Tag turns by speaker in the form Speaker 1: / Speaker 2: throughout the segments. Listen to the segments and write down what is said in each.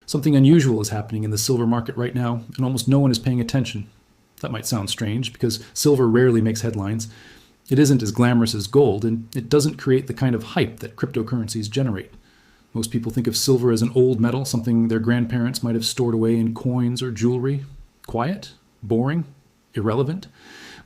Speaker 1: Something unusual is happening in the silver market right now, and almost no one is paying attention. That might sound strange, because silver rarely makes headlines. It isn't as glamorous as gold, and it doesn't create the kind of hype that cryptocurrencies generate. Most people think of silver as an old metal, something their grandparents might have stored away in coins or jewelry. Quiet, boring, irrelevant.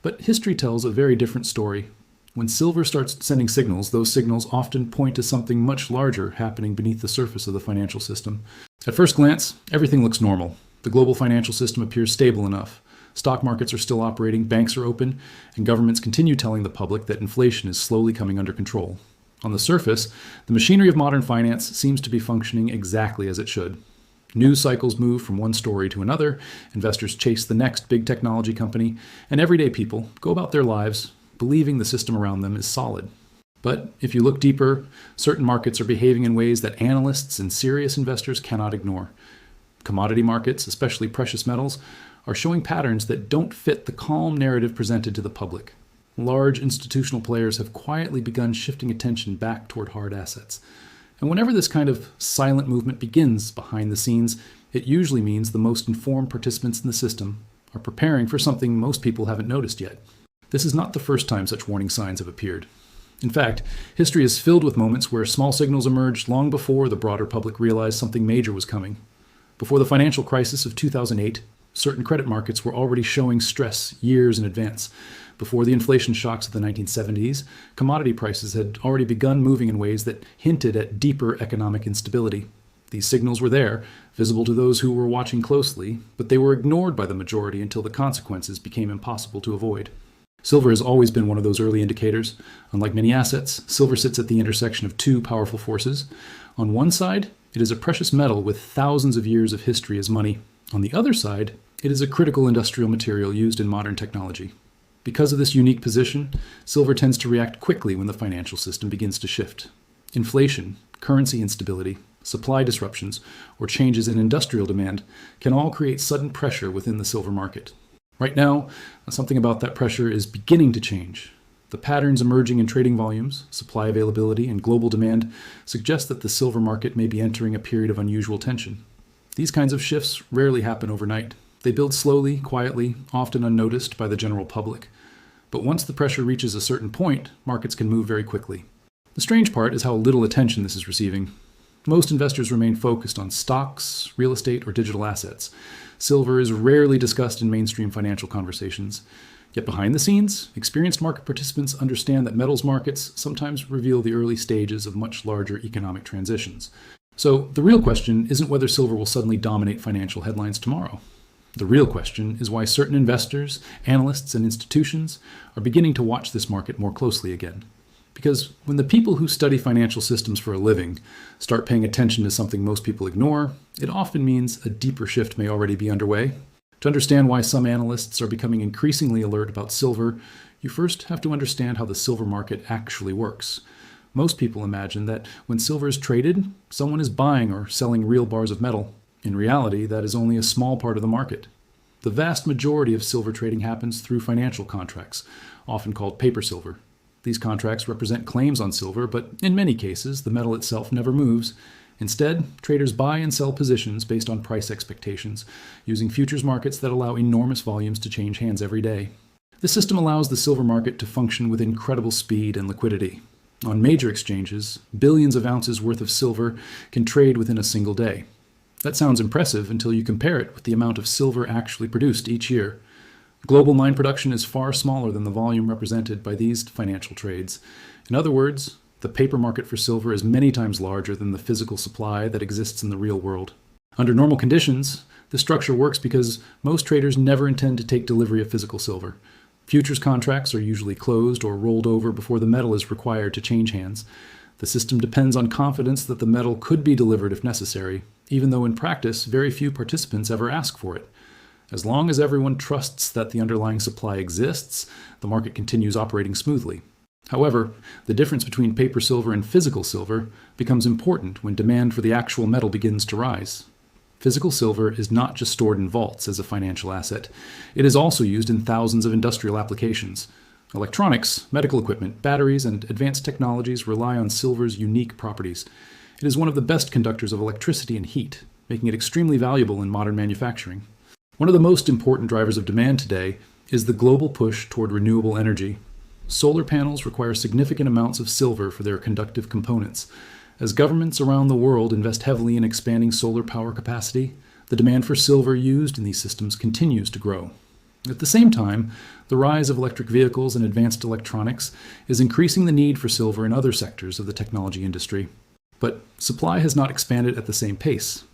Speaker 1: But history tells a very different story. When silver starts sending signals, those signals often point to something much larger happening beneath the surface of the financial system. At first glance, everything looks normal. The global financial system appears stable enough. Stock markets are still operating, banks are open, and governments continue telling the public that inflation is slowly coming under control. On the surface, the machinery of modern finance seems to be functioning exactly as it should. News cycles move from one story to another, investors chase the next big technology company, and everyday people go about their lives believing the system around them is solid. But if you look deeper, certain markets are behaving in ways that analysts and serious investors cannot ignore. Commodity markets, especially precious metals, are showing patterns that don't fit the calm narrative presented to the public. Large institutional players have quietly begun shifting attention back toward hard assets. And whenever this kind of silent movement begins behind the scenes, it usually means the most informed participants in the system are preparing for something most people haven't noticed yet. This is not the first time such warning signs have appeared. In fact, history is filled with moments where small signals emerged long before the broader public realized something major was coming. Before the financial crisis of 2008, certain credit markets were already showing stress years in advance. Before the inflation shocks of the 1970s, commodity prices had already begun moving in ways that hinted at deeper economic instability. These signals were there, visible to those who were watching closely, but they were ignored by the majority until the consequences became impossible to avoid. Silver has always been one of those early indicators. Unlike many assets, silver sits at the intersection of two powerful forces. On one side, it is a precious metal with thousands of years of history as money. On the other side, it is a critical industrial material used in modern technology. Because of this unique position, silver tends to react quickly when the financial system begins to shift. Inflation, currency instability, supply disruptions, or changes in industrial demand can all create sudden pressure within the silver market. Right now, something about that pressure is beginning to change. The patterns emerging in trading volumes, supply availability, and global demand suggest that the silver market may be entering a period of unusual tension. These kinds of shifts rarely happen overnight. They build slowly, quietly, often unnoticed by the general public. But once the pressure reaches a certain point, markets can move very quickly. The strange part is how little attention this is receiving. Most investors remain focused on stocks, real estate, or digital assets. Silver is rarely discussed in mainstream financial conversations. Yet behind the scenes, experienced market participants understand that metals markets sometimes reveal the early stages of much larger economic transitions. So the real question isn't whether silver will suddenly dominate financial headlines tomorrow. The real question is why certain investors, analysts, and institutions are beginning to watch this market more closely again. Because when the people who study financial systems for a living start paying attention to something most people ignore, it often means a deeper shift may already be underway. To understand why some analysts are becoming increasingly alert about silver, you first have to understand how the silver market actually works. Most people imagine that when silver is traded, someone is buying or selling real bars of metal. In reality, that is only a small part of the market. The vast majority of silver trading happens through financial contracts, often called paper silver. These contracts represent claims on silver, but in many cases, the metal itself never moves. Instead, traders buy and sell positions based on price expectations, using futures markets that allow enormous volumes to change hands every day. This system allows the silver market to function with incredible speed and liquidity. On major exchanges, billions of ounces worth of silver can trade within a single day. That sounds impressive until you compare it with the amount of silver actually produced each year. Global mine production is far smaller than the volume represented by these financial trades. In other words, the paper market for silver is many times larger than the physical supply that exists in the real world. Under normal conditions, this structure works because most traders never intend to take delivery of physical silver. Futures contracts are usually closed or rolled over before the metal is required to change hands. The system depends on confidence that the metal could be delivered if necessary, even though in practice, very few participants ever ask for it. As long as everyone trusts that the underlying supply exists, the market continues operating smoothly. However, the difference between paper silver and physical silver becomes important when demand for the actual metal begins to rise. Physical silver is not just stored in vaults as a financial asset. It is also used in thousands of industrial applications. Electronics, medical equipment, batteries, and advanced technologies rely on silver's unique properties. It is one of the best conductors of electricity and heat, making it extremely valuable in modern manufacturing. One of the most important drivers of demand today is the global push toward renewable energy. Solar panels require significant amounts of silver for their conductive components. As governments around the world invest heavily in expanding solar power capacity, the demand for silver used in these systems continues to grow. At the same time, the rise of electric vehicles and advanced electronics is increasing the need for silver in other sectors of the technology industry. But supply has not expanded at the same pace.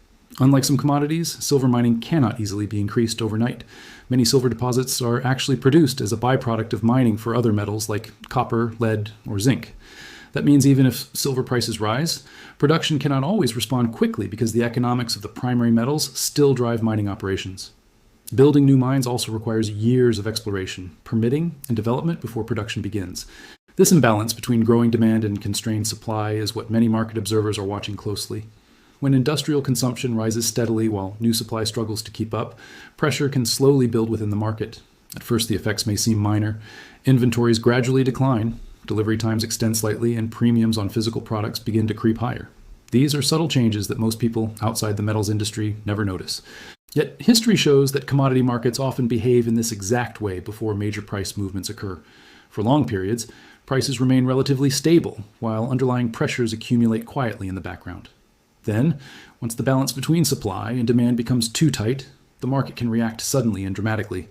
Speaker 1: Unlike some commodities, silver mining cannot easily be increased overnight. Many silver deposits are actually produced as a byproduct of mining for other metals like copper, lead, or zinc. That means even if silver prices rise, production cannot always respond quickly because the economics of the primary metals still drive mining operations. Building new mines also requires years of exploration, permitting, and development before production begins. This imbalance between growing demand and constrained supply is what many market observers are watching closely. When industrial consumption rises steadily while new supply struggles to keep up, pressure can slowly build within the market. At first, the effects may seem minor. Inventories gradually decline, delivery times extend slightly, and premiums on physical products begin to creep higher. These are subtle changes that most people outside the metals industry never notice. Yet, history shows that commodity markets often behave in this exact way before major price movements occur. For long periods, prices remain relatively stable, while underlying pressures accumulate quietly in the background. Then, once the balance between supply and demand becomes too tight, the market can react suddenly and dramatically.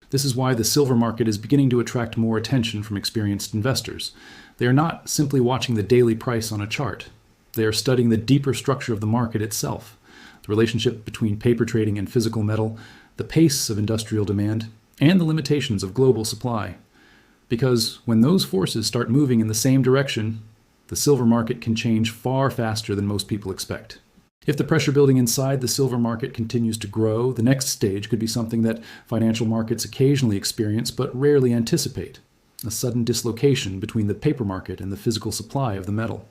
Speaker 1: This is why the silver market is beginning to attract more attention from experienced investors. They are not simply watching the daily price on a chart. They are studying the deeper structure of the market itself, the relationship between paper trading and physical metal, the pace of industrial demand, and the limitations of global supply. Because when those forces start moving in the same direction, the silver market can change far faster than most people expect. If the pressure building inside the silver market continues to grow, the next stage could be something that financial markets occasionally experience but rarely anticipate: a sudden dislocation between the paper market and the physical supply of the metal.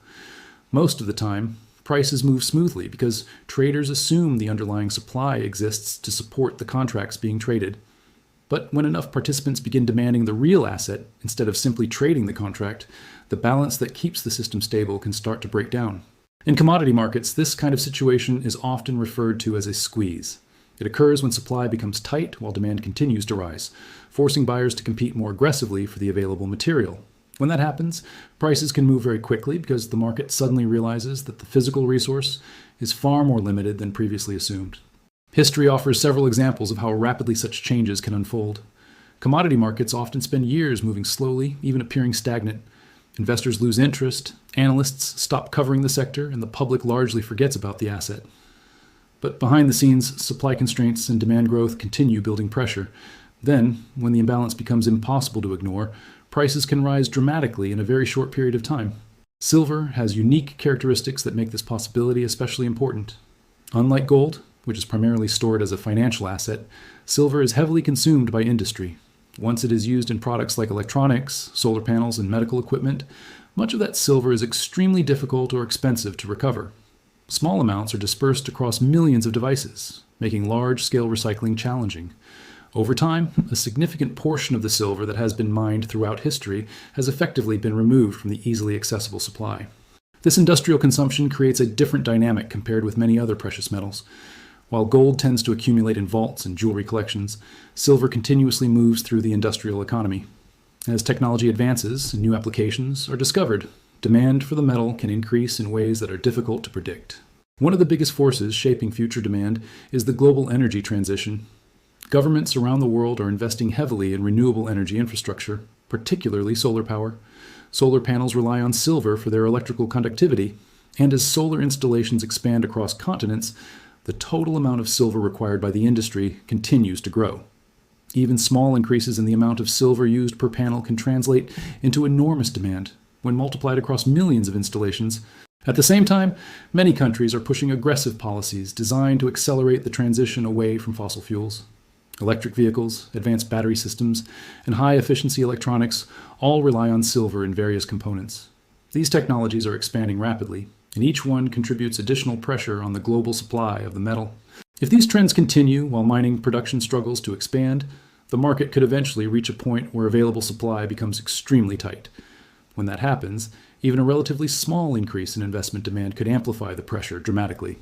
Speaker 1: Most of the time, prices move smoothly because traders assume the underlying supply exists to support the contracts being traded. But when enough participants begin demanding the real asset instead of simply trading the contract, the balance that keeps the system stable can start to break down. In commodity markets, this kind of situation is often referred to as a squeeze. It occurs when supply becomes tight while demand continues to rise, forcing buyers to compete more aggressively for the available material. When that happens, prices can move very quickly because the market suddenly realizes that the physical resource is far more limited than previously assumed. History offers several examples of how rapidly such changes can unfold. Commodity markets often spend years moving slowly, even appearing stagnant. Investors lose interest, analysts stop covering the sector, and the public largely forgets about the asset. But behind the scenes, supply constraints and demand growth continue building pressure. Then, when the imbalance becomes impossible to ignore, prices can rise dramatically in a very short period of time. Silver has unique characteristics that make this possibility especially important. Unlike gold, which is primarily stored as a financial asset, silver is heavily consumed by industry. Once it is used in products like electronics, solar panels, and medical equipment, much of that silver is extremely difficult or expensive to recover. Small amounts are dispersed across millions of devices, making large-scale recycling challenging. Over time, a significant portion of the silver that has been mined throughout history has effectively been removed from the easily accessible supply. This industrial consumption creates a different dynamic compared with many other precious metals. While gold tends to accumulate in vaults and jewelry collections, silver continuously moves through the industrial economy. As technology advances and new applications are discovered, demand for the metal can increase in ways that are difficult to predict. One of the biggest forces shaping future demand is the global energy transition. Governments around the world are investing heavily in renewable energy infrastructure, particularly solar power. Solar panels rely on silver for their electrical conductivity, and as solar installations expand across continents, the total amount of silver required by the industry continues to grow. Even small increases in the amount of silver used per panel can translate into enormous demand when multiplied across millions of installations. At the same time, many countries are pushing aggressive policies designed to accelerate the transition away from fossil fuels. Electric vehicles, advanced battery systems, and high-efficiency electronics all rely on silver in various components. These technologies are expanding rapidly, and each one contributes additional pressure on the global supply of the metal. If these trends continue while mining production struggles to expand, the market could eventually reach a point where available supply becomes extremely tight. When that happens, even a relatively small increase in investment demand could amplify the pressure dramatically.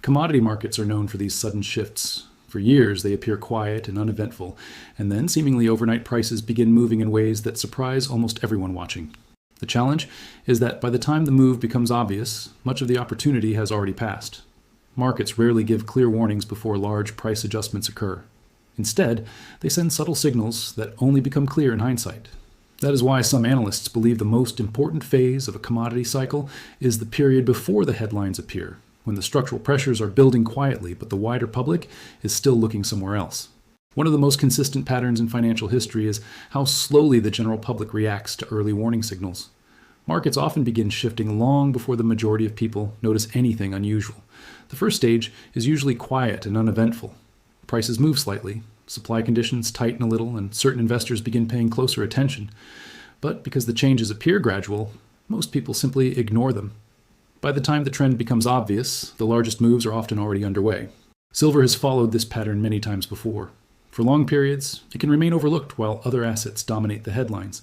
Speaker 1: Commodity markets are known for these sudden shifts. For years, they appear quiet and uneventful, and then seemingly overnight prices begin moving in ways that surprise almost everyone watching. The challenge is that by the time the move becomes obvious, much of the opportunity has already passed. Markets rarely give clear warnings before large price adjustments occur. Instead, they send subtle signals that only become clear in hindsight. That is why some analysts believe the most important phase of a commodity cycle is the period before the headlines appear, when the structural pressures are building quietly, but the wider public is still looking somewhere else. One of the most consistent patterns in financial history is how slowly the general public reacts to early warning signals. Markets often begin shifting long before the majority of people notice anything unusual. The first stage is usually quiet and uneventful. Prices move slightly, supply conditions tighten a little, and certain investors begin paying closer attention. But because the changes appear gradual, most people simply ignore them. By the time the trend becomes obvious, the largest moves are often already underway. Silver has followed this pattern many times before. For long periods, it can remain overlooked while other assets dominate the headlines.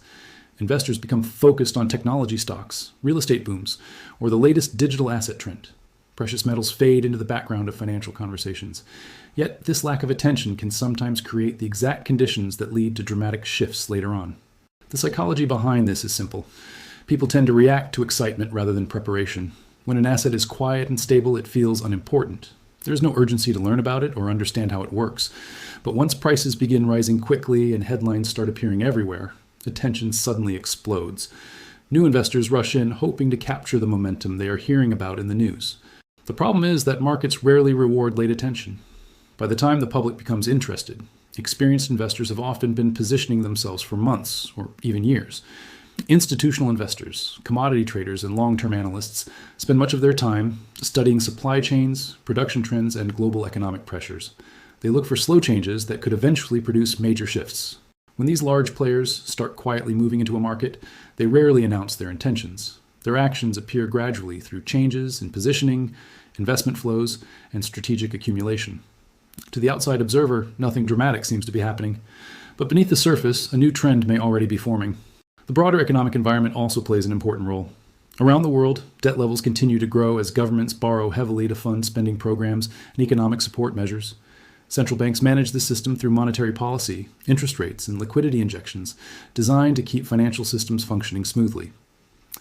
Speaker 1: Investors become focused on technology stocks, real estate booms, or the latest digital asset trend. Precious metals fade into the background of financial conversations. Yet this lack of attention can sometimes create the exact conditions that lead to dramatic shifts later on. The psychology behind this is simple. People tend to react to excitement rather than preparation. When an asset is quiet and stable, it feels unimportant. There is no urgency to learn about it or understand how it works. But once prices begin rising quickly and headlines start appearing everywhere, attention suddenly explodes. New investors rush in, hoping to capture the momentum they are hearing about in the news. The problem is that markets rarely reward late attention. By the time the public becomes interested, experienced investors have often been positioning themselves for months or even years. Institutional investors, commodity traders, and long-term analysts spend much of their time studying supply chains, production trends, and global economic pressures. They look for slow changes that could eventually produce major shifts. When these large players start quietly moving into a market, they rarely announce their intentions. Their actions appear gradually through changes in positioning, investment flows, and strategic accumulation. To the outside observer, nothing dramatic seems to be happening, but beneath the surface, a new trend may already be forming. The broader economic environment also plays an important role. Around the world, debt levels continue to grow as governments borrow heavily to fund spending programs and economic support measures. Central banks manage the system through monetary policy, interest rates, and liquidity injections designed to keep financial systems functioning smoothly.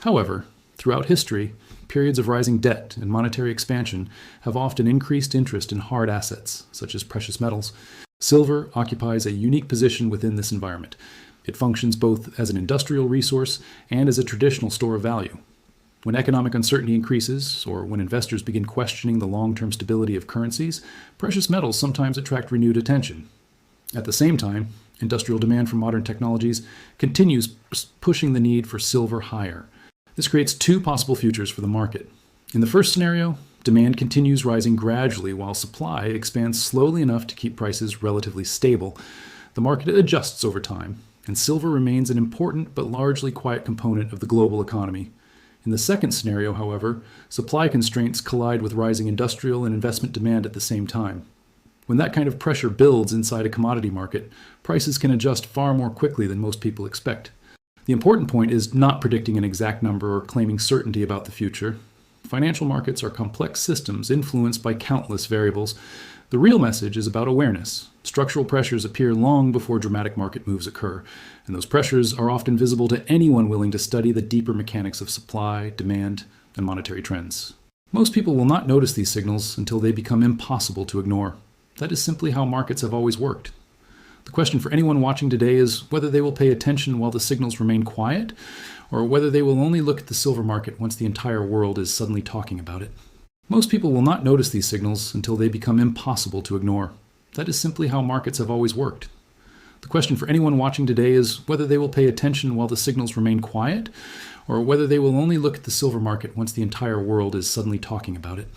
Speaker 1: However, throughout history, periods of rising debt and monetary expansion have often increased interest in hard assets, such as precious metals. Silver occupies a unique position within this environment. It functions both as an industrial resource and as a traditional store of value. When economic uncertainty increases, or when investors begin questioning the long-term stability of currencies, precious metals sometimes attract renewed attention. At the same time, industrial demand for modern technologies continues pushing the need for silver higher. This creates two possible futures for the market. In the first scenario, demand continues rising gradually while supply expands slowly enough to keep prices relatively stable. The market adjusts over time, and silver remains an important but largely quiet component of the global economy. In the second scenario, however, supply constraints collide with rising industrial and investment demand at the same time. When that kind of pressure builds inside a commodity market, prices can adjust far more quickly than most people expect. The important point is not predicting an exact number or claiming certainty about the future. Financial markets are complex systems influenced by countless variables. The real message is about awareness. Structural pressures appear long before dramatic market moves occur, and those pressures are often visible to anyone willing to study the deeper mechanics of supply, demand, and monetary trends. Most people will not notice these signals until they become impossible to ignore. That is simply how markets have always worked. The question for anyone watching today is whether they will pay attention while the signals remain quiet, or whether they will only look at the silver market once the entire world is suddenly talking about it. Most people will not notice these signals until they become impossible to ignore. That is simply how markets have always worked. The question for anyone watching today is whether they will pay attention while the signals remain quiet, or whether they will only look at the silver market once the entire world is suddenly talking about it.